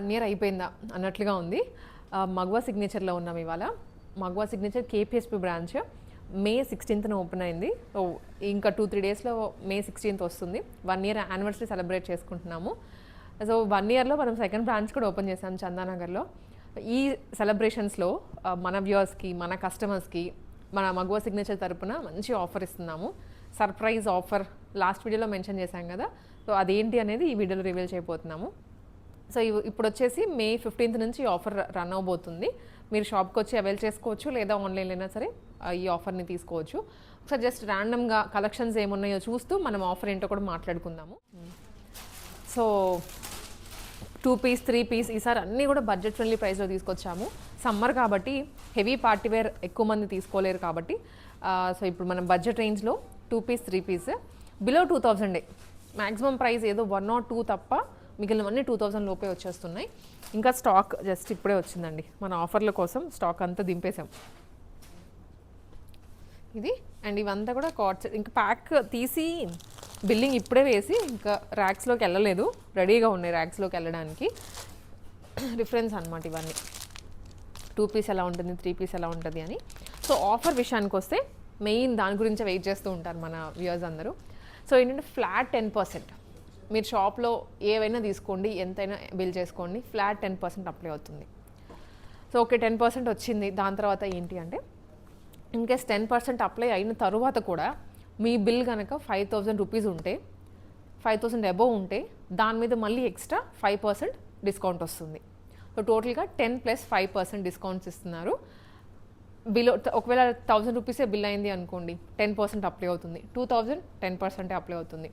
1 year అయిపోయిందా అన్నట్లుగా ఉంది. మగవా సిగ్నేచర్లో ఉన్నాం ఇవాళ. మగవా సిగ్నేచర్ కేపీఎస్పీ బ్రాంచ్ మే 16th ఓపెన్ అయింది. సో ఇంకా 2-3 డేస్లో మే 16th వస్తుంది. 1 ఇయర్ యానివర్సరీ సెలబ్రేట్ చేసుకుంటున్నాము. సో 1 ఇయర్లో మనం సెకండ్ బ్రాంచ్ కూడా ఓపెన్ చేసాం చందానగర్లో. ఈ సెలబ్రేషన్స్లో మన వ్యూవర్స్కి, మన కస్టమర్స్కి మన మగవా సిగ్నేచర్ తరపున మంచి ఆఫర్ ఇస్తున్నాము. సర్ప్రైజ్ ఆఫర్ లాస్ట్ వీడియోలో మెన్షన్ చేశాం కదా, సో అదేంటి అనేది ఈ వీడియోలో రివీల్ చేయబోతున్నాము. సో ఇప్పుడు వచ్చేసి మే 15th నుంచి ఈ ఆఫర్ రన్ అవబోతుంది. మీరు షాప్కి వచ్చి అవైల్ చేసుకోవచ్చు, లేదా ఆన్లైన్లో అయినా సరే ఈ ఆఫర్ని తీసుకోవచ్చు. ఒకసారి జస్ట్ ర్యాండమ్గా కలెక్షన్స్ ఏమున్నాయో చూస్తూ మనం ఆఫర్ ఏంటో కూడా మాట్లాడుకుందాము. సో 2 పీస్ 3 పీస్ ఈసారి అన్నీ కూడా బడ్జెట్ ఫ్రెండ్లీ ప్రైస్లో తీసుకొచ్చాము. సమ్మర్ కాబట్టి హెవీ పార్టీవేర్ ఎక్కువ మంది తీసుకోలేరు కాబట్టి సో ఇప్పుడు మనం బడ్జెట్ రేంజ్లో 2 piece 3 piece below 2000 maximum price ఏదో 1 or 2 తప్ప మిగిలినవన్నీ 2000 లోపే వచ్చేస్తున్నాయి. ఇంకా స్టాక్ జస్ట్ ఇప్పుడే వచ్చిందండి. మన ఆఫర్ల కోసం స్టాక్ అంతా దింపేసాం. ఇది అండ్ ఇవంతా కూడా కార్డ్స్. ఇంకా ప్యాక్ తీసి బిల్లింగ్ ఇప్పుడే వేసి ఇంకా ర్యాక్స్లోకి వెళ్ళలేదు, రెడీగా ఉన్నాయి ర్యాక్స్లోకి వెళ్ళడానికి. రిఫరెన్స్ అనమాట ఇవన్నీ. 2 పీస్ ఎలా ఉంటుంది, 3 పీస్ ఎలా ఉంటుంది అని. సో ఆఫర్ విషయానికి వస్తే మెయిన్ దాని గురించి వెయిట్ చేస్తూ ఉంటారు మన వ్యూవర్స్ అందరూ. సో ఏంటంటే ఫ్లాట్ 10%. మీరు షాప్లో ఏవైనా తీసుకోండి, ఎంతైనా బిల్ చేసుకోండి, ఫ్లాట్ 10% అప్లై అవుతుంది. సో ఓకే 10% వచ్చింది. దాని తర్వాత ఏంటి అంటే ఇన్కేస్ 10% అప్లై అయిన తర్వాత కూడా మీ బిల్ కనుక 5000 రూపీస్ ఉంటే, 5000 అబోవ్ ఉంటే దాని మీద మళ్ళీ ఎక్స్ట్రా 5% డిస్కౌంట్ వస్తుంది. సో టోటల్గా 10 + 5% డిస్కౌంట్స్ ఇస్తున్నారు. బిలో ఒకవేళ 1000 రూపీసే బిల్ అయింది అనుకోండి, 10% అప్లై అవుతుంది. 2000 10% అప్లై అవుతుంది.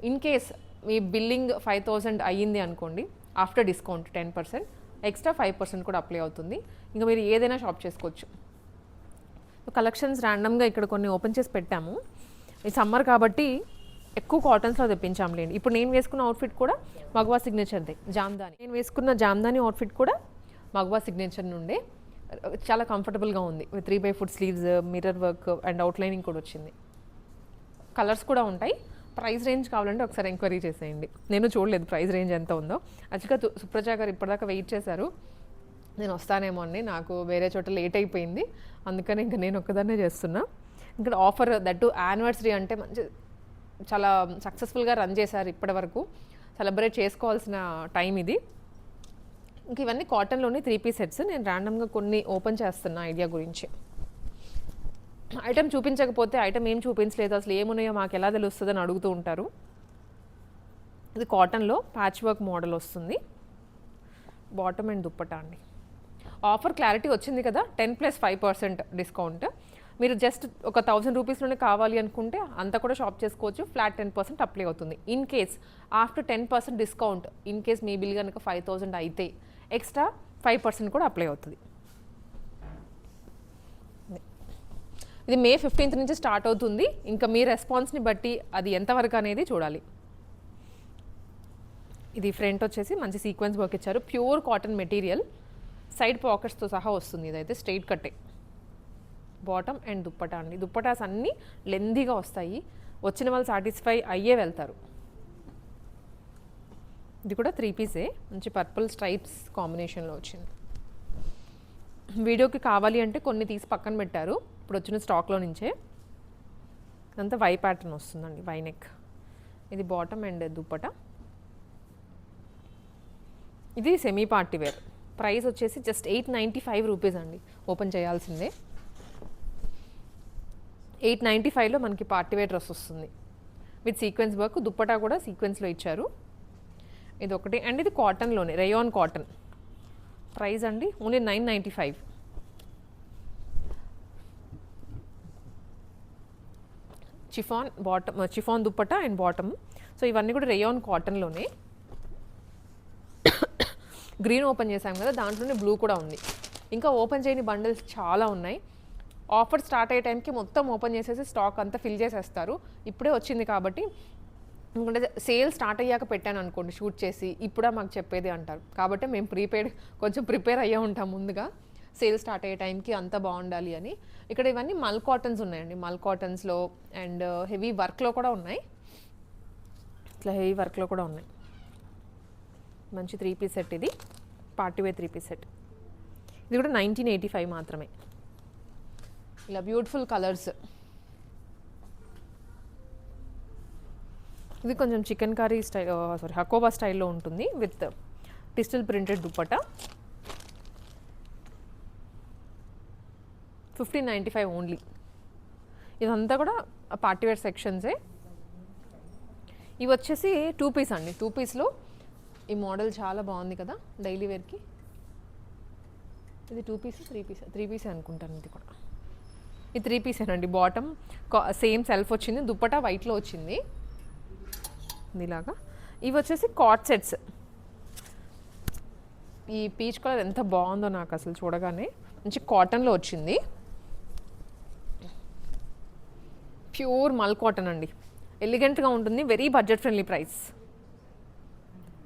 ఇన్ కేస్ మీ బిల్లింగ్ 5000 అయ్యింది అనుకోండి, ఆఫ్టర్ డిస్కౌంట్ 10% ఎక్స్ట్రా 5% కూడా అప్లై అవుతుంది. ఇంకా మీరు ఏదైనా షాప్ చేసుకోవచ్చు. కలెక్షన్స్ ర్యాండమ్గా ఇక్కడ కొన్ని ఓపెన్ చేసి పెట్టాము. ఈ సమ్మర్ కాబట్టి ఎక్కువ కాటన్స్లో తెప్పించాంలేండి. ఇప్పుడు నేను వేసుకున్న అవుట్ఫిట్ కూడా మగవా సిగ్నేచర్దే, జామ్దాని. నేను వేసుకున్న జామ్దాని అవుట్ఫిట్ కూడా మగవా సిగ్నేచర్ నుండే. చాలా కంఫర్టబుల్గా ఉంది. 3/4 sleeves, mirror work and outlining కూడా వచ్చింది. కలర్స్ కూడా ఉంటాయి. ప్రైస్ రేంజ్ కావాలంటే ఒకసారి ఎంక్వైరీ చేసేయండి. నేను చూడలేదు ప్రైస్ రేంజ్ ఎంత ఉందో. యాక్చువల్గా సుప్రజ గారు ఇప్పటిదాకా వెయిట్ చేశారు నేను వస్తానేమో అండి, నాకు వేరే చోట లేట్ అయిపోయింది, అందుకని ఇంకా నేను ఒక్కదాన్నే చేస్తున్నా. ఇంకా ఆఫర్ దట్టు యానివర్సరీ అంటే మంచి చాలా సక్సెస్ఫుల్గా రన్ చేశారు ఇప్పటి వరకు. సెలబ్రేట్ చేసుకోవాల్సిన టైం ఇది. ఇంక ఇవన్నీ కాటన్లోని 3 పీస్ సెట్స్. నేను ర్యాండమ్గా కొన్ని ఓపెన్ చేస్తున్నా ఐడియా గురించి. ఐటమ్ చూపించకపోతే ఐటమ్ ఏం చూపించలేదు, అసలు ఏమున్నాయో మాకు ఎలా తెలుస్తుంది అని అడుగుతూ ఉంటారు. ఇది కాటన్లో ప్యాచ్ వర్క్ మోడల్ వస్తుంది. బాటమ్ అండ్ దుప్పటా అండి. ఆఫర్ క్లారిటీ వచ్చింది కదా, 10 + 5% డిస్కౌంట్. మీరు జస్ట్ ఒక 1000 రూపీస్లోనే కావాలి అనుకుంటే అంతా కూడా షాప్ చేసుకోవచ్చు. ఫ్లాట్ 10% అప్లై అవుతుంది. In case after 10% discount, in case me bill కనుక 5000 అయితే ఎక్స్ట్రా 5% కూడా అప్లై అవుతుంది. ఇది మే 15th నుంచి స్టార్ట్ అవుతుంది. ఇంకా మీ రెస్పాన్స్ని బట్టి అది ఎంతవరకు అనేది చూడాలి. ఇది ఫ్రంట్ వచ్చేసి మంచి సీక్వెన్స్ వర్క్ ఇచ్చారు. ప్యూర్ కాటన్ మెటీరియల్, సైడ్ పాకెట్స్తో సహా వస్తుంది. ఇదైతే స్ట్రైట్ కట్టే. బాటమ్ అండ్ దుప్పటా అండి. దుప్పటాస్ అన్నీ లెందీగా వస్తాయి. వచ్చిన వాళ్ళు సాటిస్ఫై అయ్యే వెళ్తారు. ఇది కూడా 3 పీసే, మంచి పర్పుల్ స్ట్రైప్స్ కాంబినేషన్లో వచ్చింది. వీడియోకి కావాలి అంటే కొన్ని తీసి పక్కన పెట్టారు ఇప్పుడు వచ్చిన స్టాక్లో నుంచే. అంతా వై ప్యాటర్న్ వస్తుందండి, వై నెక్. ఇది బాటమ్ అండ్ దుప్పటా. ఇది సెమీ పార్టీ వేర్. ప్రైస్ వచ్చేసి జస్ట్ 895 రూపీస్ అండి. ఓపెన్ చేయాల్సిందే. 895లో మనకి పార్టీ వేర్ డ్రెస్ వస్తుంది విత్ సీక్వెన్స్ వర్క్. దుప్పటా కూడా సీక్వెన్స్లో ఇచ్చారు. ఇది ఒకటి. అండ్ ఇది కాటన్లోనే, రేయాన్ కాటన్. ప్రైస్ అండి only 995. Chiffon dupatta and bottom. So ఇవన్నీ కూడా రేయాన్ కాటన్లోనే. గ్రీన్ ఓపెన్ చేసాం కదా, దాంట్లోనే బ్లూ కూడా ఉంది. ఇంకా ఓపెన్ చేయని బండిల్స్ చాలా ఉన్నాయి. ఆఫర్ స్టార్ట్ అయ్యే టైంకి మొత్తం ఓపెన్ చేసేసి స్టాక్ అంతా ఫిల్ చేసేస్తారు. ఇప్పుడే వచ్చింది కాబట్టి, ఎందుకంటే సేల్ స్టార్ట్ అయ్యాక పెట్టాను అనుకోండి షూట్ చేసి, ఇప్పుడే మాకు చెప్పేది అంటారు. కాబట్టి మేము కొంచెం ప్రిపేర్ అయ్యే ఉంటాం ముందుగా, సేల్ స్టార్ట్ అయ్యే టైంకి అంతా బాగుండాలి అని. ఇక్కడ ఇవన్నీ మల్ కాటన్స్ ఉన్నాయండి. మల్ కాటన్స్లో అండ్ హెవీ వర్క్లో కూడా ఉన్నాయి. ఇట్లా హెవీ వర్క్లో కూడా ఉన్నాయి. మంచి 3 పీస్ సెట్ ఇది. Party wear 3 piece set. ఇది కూడా 1985 మాత్రమే. ఇలా బ్యూటిఫుల్ కలర్స్. ఇది కొంచెం చికెన్ కర్రీ స్టైల్, హకోబా స్టైల్లో ఉంటుంది with digital printed dupatta. 1595 only. ఇదంతా కూడా పార్టీ వేర్ సెక్షన్సే. ఇవి వచ్చేసి 2 పీస్ అండి. 2 పీస్లో ఈ మోడల్ చాలా బాగుంది కదా డైలీ వేర్కి. ఇది 2 పీస్ 3 పీసే అనుకుంటాను. ఇది కూడా ఇది 3 పీసేనండి. బాటమ్ సేమ్ సెల్ఫ్ వచ్చింది, దుప్పట వైట్లో వచ్చింది ఇలాగా. ఇవి వచ్చేసి కాట్ సెట్స్. ఈ పీచ్ కలర్ ఎంత బాగుందో నాకు అసలు చూడగానే. మంచి కాటన్లో వచ్చింది, ప్యూర్ మల్ కాటన్ అండి. ఎలిగెంట్గా ఉంటుంది, very budget friendly price.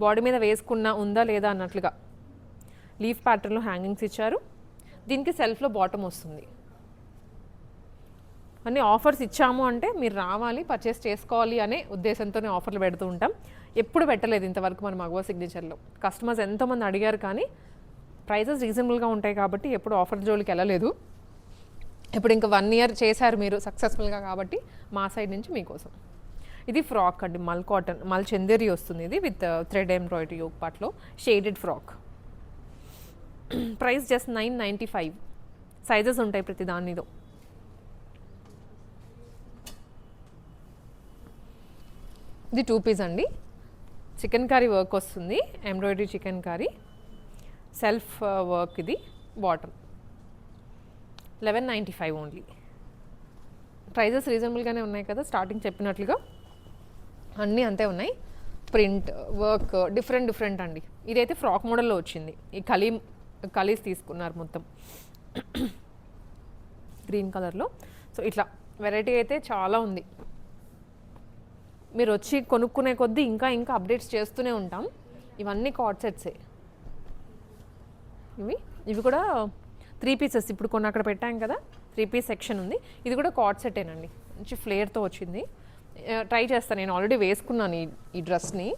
Body మీద వేసుకున్నా ఉందా లేదా అన్నట్లుగా లీఫ్ ప్యాటర్న్లో హ్యాంగింగ్స్ ఇచ్చారు. దీనికి సెల్ఫ్లో బాటమ్ వస్తుంది. అన్ని ఆఫర్స్ ఇచ్చాము అంటే మీరు రావాలి, పర్చేస్ చేసుకోవాలి అనే ఉద్దేశంతోనే ఆఫర్లు పెడుతూ ఉంటాం. ఎప్పుడు పెట్టలేదు ఇంతవరకు మన మగవా సిగ్నేచర్లో. కస్టమర్స్ ఎంతోమంది అడిగారు కానీ ప్రైజెస్ రీజనబుల్గా ఉంటాయి కాబట్టి ఎప్పుడు ఆఫర్ జోలికి వెళ్ళలేదు. ఇప్పుడు ఇంకా 1 ఇయర్ చేశారు మీరు సక్సెస్ఫుల్గా కాబట్టి మా సైడ్ నుంచి మీకోసం. ఇది ఫ్రాక్ అండి, మల్ కాటన్, మల్ చందేరి వస్తుంది. ఇది విత్ థ్రెడ్ ఎంబ్రాయిడరీ యోగ్ పార్ట్లో shaded frock. Price just 995. Sizes ఉంటాయి ప్రతి దానిలో. ఇది 2 పీస్ అండి. చికెన్ కర్రీ వర్క్ వస్తుంది, embroidery chicken curry, self work. ఇది బాటమ్ 1195 ఓన్లీ. ప్రైజెస్ రీజనబుల్గానే ఉన్నాయి కదా, స్టార్టింగ్ చెప్పినట్లుగా అన్నీ అంతే ఉన్నాయి. ప్రింట్ వర్క్ డిఫరెంట్ అండి. ఇదైతే ఫ్రాక్ మోడల్లో వచ్చింది. ఈ కలీస్ తీసుకున్నారు మొత్తం గ్రీన్ కలర్లో. సో ఇట్లా వెరైటీ అయితే చాలా ఉంది. మీరు వచ్చి కొనుక్కునే కొద్దీ ఇంకా అప్డేట్స్ చేస్తూనే ఉంటాం. ఇవన్నీ కార్డ్ సెట్సే. ఇవి కూడా 3 పీసెస్. ఇప్పుడు కొన్ని అక్కడ పెట్టాం కదా, 3 పీస్ సెక్షన్ ఉంది. ఇది కూడా కార్డ్ సెట్టేనండి, మంచి ఫ్లేర్తో వచ్చింది. ట్రై చేస్తాను, నేను ఆల్రెడీ వేసుకున్నాను ఈ డ్రెస్ని.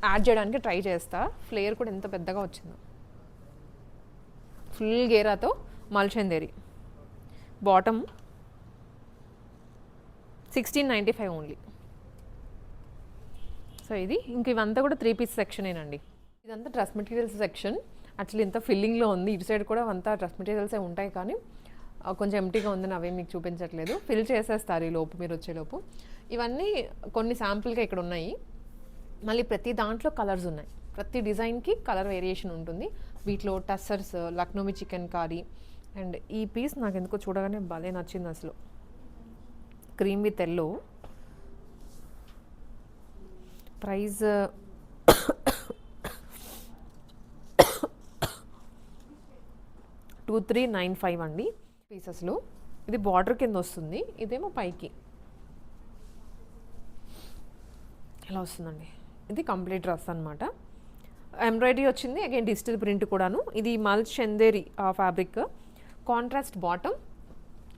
యాడ్ చేయడానికి ట్రై చేస్తా. ఫ్లేర్ కూడా ఎంత పెద్దగా వచ్చిందో. ఫుల్ గేరాతో మల్చందేరి. Bottom 1695 only. సో ఇది ఇంక ఇవంతా కూడా 3 పీస్ సెక్షనేనండి. ఇదంతా డ్రెస్ మెటీరియల్స్ సెక్షన్. యాక్చువల్లీ ఇంత ఫిల్లింగ్లో ఉంది. ఇటు సైడ్ కూడా అంతా డ్రెస్ మెటీరియల్సే ఉంటాయి కానీ కొంచెం ఎంటీగా ఉందని అవే మీకు చూపించట్లేదు. ఫిల్ చేసేస్తారు ఈ లోపు, మీరు వచ్చేలోపు. ఇవన్నీ కొన్ని శాంపుల్గా ఇక్కడ ఉన్నాయి. మళ్ళీ ప్రతి దాంట్లో కలర్స్ ఉన్నాయి. ప్రతి డిజైన్కి కలర్ వేరియేషన్ ఉంటుంది. వీటిలో టస్సర్స్, లక్నోమి చికెన్ కర్రీ. అండ్ ఈ పీస్ నాకు ఎందుకో చూడగానే భలే నచ్చింది అసలు. Cream with yellow. ప్రైస్ 2395 అండి పీసెస్లో. ఇది బార్డర్ కింద వస్తుంది, ఇదేమో పైకి ఎలా వస్తుందండి. ఇది కంప్లీట్ డ్రెస్ అనమాట. ఎంబ్రాయిడరీ వచ్చింది, అగైన్ డిజిటల్ ప్రింట్ కూడాను. ఇది మల్ Chanderi fabric, contrast bottom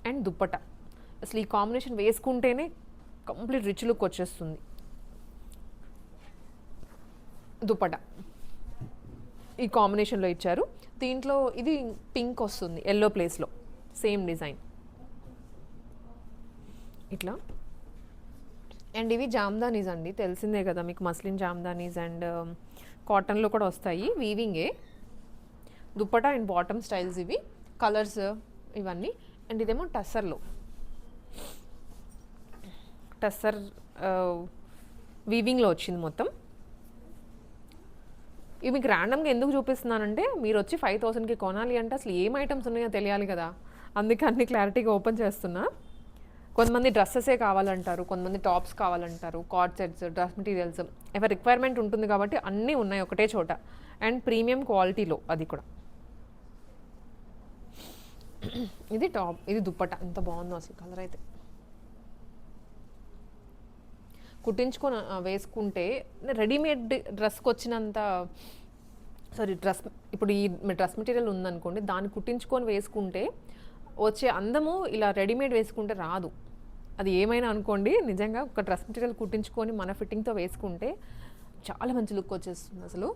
and dupatta. అసలు ఈ కాంబినేషన్ వేసుకుంటేనే కంప్లీట్ రిచ్ లుక్ వచ్చేస్తుంది. దుప్పట ఈ కాంబినేషన్లో ఇచ్చారు. దీంట్లో ఇది పింక్ వస్తుంది ఎల్లో ప్లేస్లో, సేమ్ డిజైన్ ఇట్లా. అండ్ ఇవి జామ్దానీస్ అండి, తెలిసిందే కదా మీకు, మస్లిన్ జామ్దానీస్. అండ్ కాటన్లో కూడా వస్తాయి, వీవింగే. దుప్పట అండ్ బాటమ్ స్టైల్స్ ఇవి, కలర్స్ ఇవన్నీ. అండ్ ఇదేమో టస్సర్లో, టస్సర్ వీవింగ్లో వచ్చింది మొత్తం. ఇవి మీకు ర్యాండమ్గా ఎందుకు చూపిస్తున్నానంటే మీరు వచ్చి 5000కి కొనాలి అంటే అసలు ఏం ఐటమ్స్ ఉన్నాయో తెలియాలి కదా, అందుకే అన్ని క్లారిటీగా ఓపెన్ చేస్తున్నా. కొంతమంది డ్రెస్సెసే కావాలంటారు, కొంతమంది టాప్స్ కావాలంటారు, కార్డ్ సెట్స్, డ్రెస్ మెటీరియల్స్, ఎవరి రిక్వైర్మెంట్ ఉంటుంది కాబట్టి అన్నీ ఉన్నాయి ఒకటే చోట. అండ్ ప్రీమియం క్వాలిటీలో అది కూడా. ఇది టాప్, ఇది దుప్పట. ఎంత బాగుందో అసలు కలర్ అయితే. కుట్టించుకొని వేసుకుంటే రెడీమేడ్ డ్రెస్కి వచ్చినంత, ఇప్పుడు ఈ డ్రెస్ మెటీరియల్ ఉందనుకోండి, దాన్ని కుట్టించుకొని వేసుకుంటే వచ్చే అందము ఇలా రెడీమేడ్ వేసుకుంటే రాదు. అది ఏమైనా అనుకోండి, నిజంగా ఒక డ్రెస్ మెటీరియల్ కుట్టించుకొని మన ఫిట్టింగ్తో వేసుకుంటే చాలా మంచి లుక్ వచ్చేస్తుంది అసలు.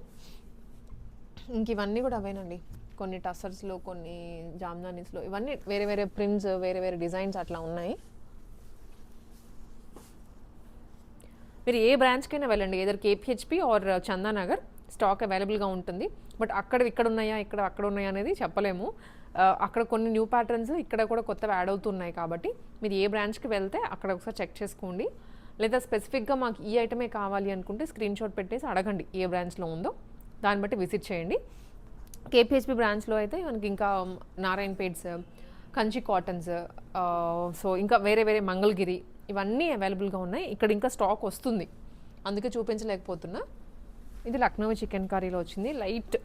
ఇంక ఇవన్నీ కూడా అవేనండి. కొన్ని టసర్స్లో, కొన్ని జామ్దానీస్లో, ఇవన్నీ వేరే వేరే ప్రింట్స్, వేరే వేరే డిజైన్స్ అట్లా ఉన్నాయి. మీరు ఏ బ్రాంచ్కైనా వెళ్ళండి, ఏదర్ కేపీహెచ్పి ఆర్ చందానగర్, స్టాక్ అవైలబుల్గా ఉంటుంది. బట్ ఇక్కడ ఉన్నాయా, అక్కడ ఉన్నాయా అనేది చెప్పలేము. అక్కడ కొన్ని న్యూ ప్యాటర్న్స్, ఇక్కడ కూడా కొత్తవి యాడ్ అవుతున్నాయి. కాబట్టి మీరు ఏ బ్రాంచ్కి వెళ్తే అక్కడ ఒకసారి చెక్ చేసుకోండి. లేదా స్పెసిఫిక్గా మాకు ఈ ఐటమే కావాలి అనుకుంటే స్క్రీన్ షాట్ పెట్టేసి అడగండి ఏ బ్రాంచ్లో ఉందో, దాన్ని బట్టి విజిట్ చేయండి. కేపీహెచ్పి బ్రాంచ్లో అయితే మనకి ఇంకా నారాయణపేట్స్, కంచి కాటన్స్, సో ఇంకా వేరే వేరే మంగళగిరి, ఇవన్నీ అవైలబుల్గా ఉన్నాయి. ఇక్కడ ఇంకా స్టాక్ వస్తుంది, అందుకే చూపించలేకపోతున్నా. ఇది లక్నో చికెన్ కర్రీలో వచ్చింది, లైట్,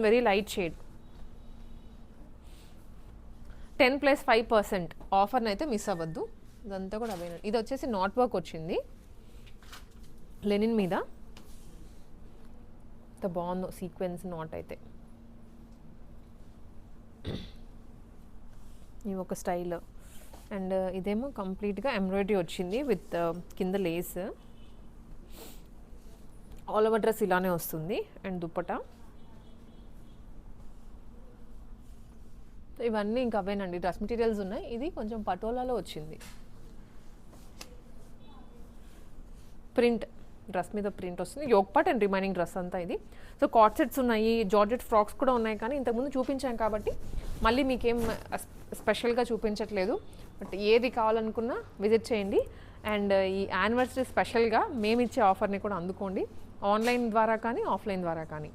వెరీ లైట్ షేడ్. 10+5% ఆఫర్ని అయితే మిస్ అవ్వద్దు. ఇదంతా కూడా అవే. ఇది వచ్చేసి నాట్ వర్క్ వచ్చింది లెనిన్ మీద, ఇంత బాగుందో సీక్వెన్స్ నాట్ అయితే. ఇవి ఒక స్టైల్. అండ్ ఇదేమో కంప్లీట్గా ఎంబ్రాయిడరీ వచ్చింది విత్ కింద లేస్. ఆల్ ఓవర్ డ్రెస్ ఇలానే వస్తుంది. అండ్ దుప్పట. ఇవన్నీ ఇంకా అవేనండి, డ్రెస్ మెటీరియల్స్ ఉన్నాయి. ఇది కొంచెం పటోలాలో వచ్చింది, ప్రింట్, డ్రెస్ మీద ప్రింట్ వస్తుంది. Yoke part and remaining dress అంతా ఇది. సో కార్డ్ సెట్స్ ఉన్నాయి, జార్జెట్ ఫ్రాక్స్ కూడా ఉన్నాయి. కానీ ఇంతకుముందు చూపించాం కాబట్టి మళ్ళీ మీకేం స్పెషల్గా చూపించట్లేదు. బట్ ఏది కావాలనుకున్నా విజిట్ చేయండి. అండ్ ఈ యానివర్సరీ స్పెషల్గా మేము ఇచ్చే ఆఫర్ని కూడా అందుకోండి, ఆన్లైన్ ద్వారా కానీ ఆఫ్లైన్ ద్వారా కానీ.